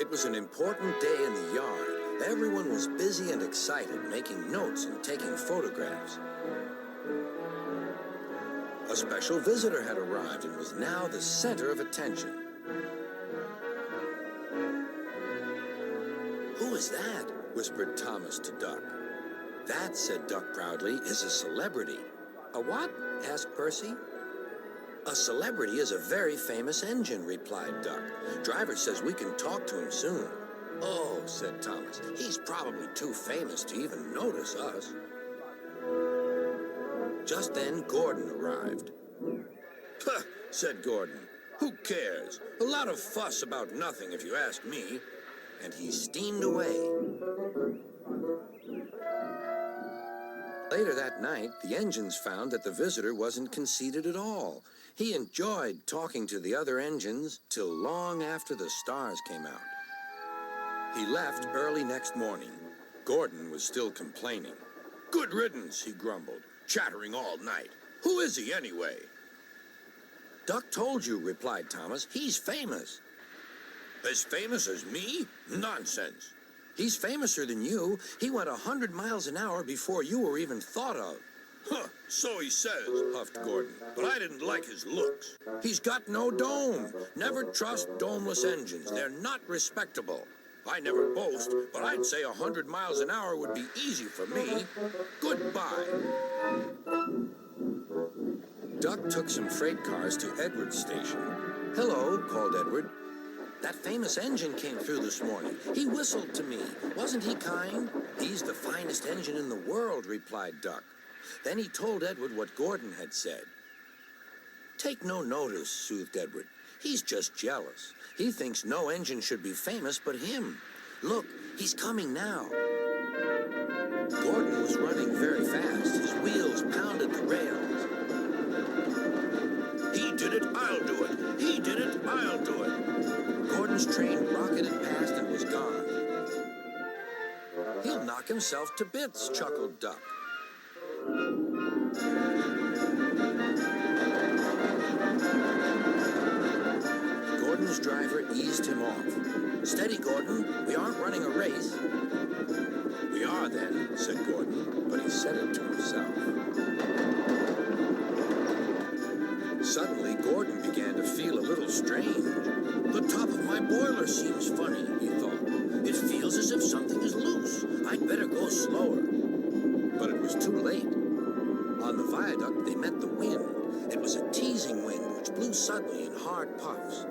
It was an important day in the yard. Everyone was busy and excited, making notes and taking photographs. A special visitor had arrived and was now the center of attention. "Who is that?" whispered Thomas to Duck. "That," said Duck proudly, "is a celebrity." "A what?" asked Percy. "A celebrity is a very famous engine," replied Duck. "Driver says we can talk to him soon." "Oh," said Thomas, "he's probably too famous to even notice us." Just then, Gordon arrived. "Puh," said Gordon. "Who cares? A lot of fuss about nothing, if you ask me." And he steamed away. Later that night, the engines found that the visitor wasn't conceited at all. He enjoyed talking to the other engines till long after the stars came out. He left early next morning. Gordon was still complaining. "Good riddance," he grumbled, "chattering all night. Who is he anyway?" "Duck told you," replied Thomas. "He's famous." "As famous as me? Nonsense." "He's famouser than you. He went 100 miles an hour before you were even thought of." "Huh, so he says," huffed Gordon, "but I didn't like his looks. He's got no dome. Never trust domeless engines. They're not respectable. I never boast, but I'd say 100 miles an hour would be easy for me. Goodbye." Duck took some freight cars to Edward's station. "Hello," called Edward. "That famous engine came through this morning. He whistled to me. Wasn't he kind?" "He's the finest engine in the world," replied Duck. Then he told Edward what Gordon had said. "Take no notice," soothed Edward. "He's just jealous. He thinks no engine should be famous but him. Look, he's coming now." Gordon was running very fast. His wheels pounded the rails. "He did it, I'll do it. He did it, I'll do it." Gordon's train rocketed past and was gone. "He'll knock himself to bits," chuckled Duck. Gordon's driver eased him off. "Steady, Gordon. We aren't running a race." "We are then," said Gordon, but he said it to himself. Suddenly, Gordon began to feel a little strange. "The top of my boiler seems funny," he thought. "It feels as if something is loose. I'd better go slower." But it was too late. On the viaduct, they met the wind. It was a teasing wind which blew suddenly in hard puffs.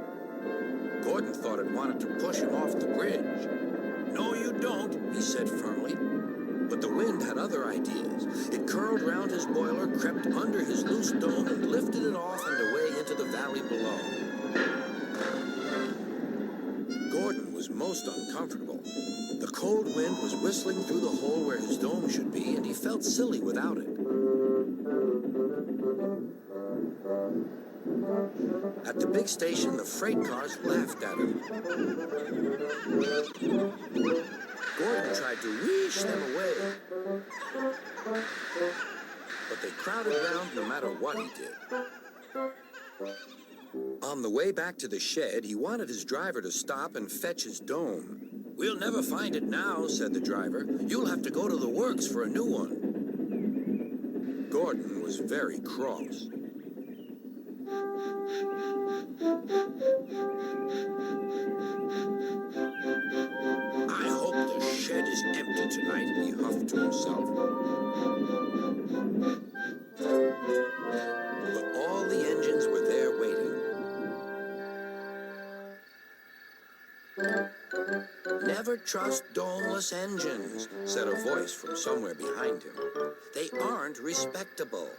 Gordon thought it wanted to push him off the bridge. "No, you don't," he said firmly. But the wind had other ideas. It curled round his boiler, crept under his loose dome, and lifted it off and away into the valley below. Gordon was most uncomfortable. The cold wind was whistling through the hole where his dome should be, and he felt silly without it. At the big station, the freight cars laughed at him. Gordon tried to wheesh them away, but they crowded round no matter what he did. On the way back to the shed, he wanted his driver to stop and fetch his dome. "We'll never find it now," said the driver. "You'll have to go to the works for a new one." Gordon was very cross. "I hope the shed is empty tonight," he huffed to himself. But all the engines were there waiting. "Never trust domeless engines," said a voice from somewhere behind him. "They aren't respectable."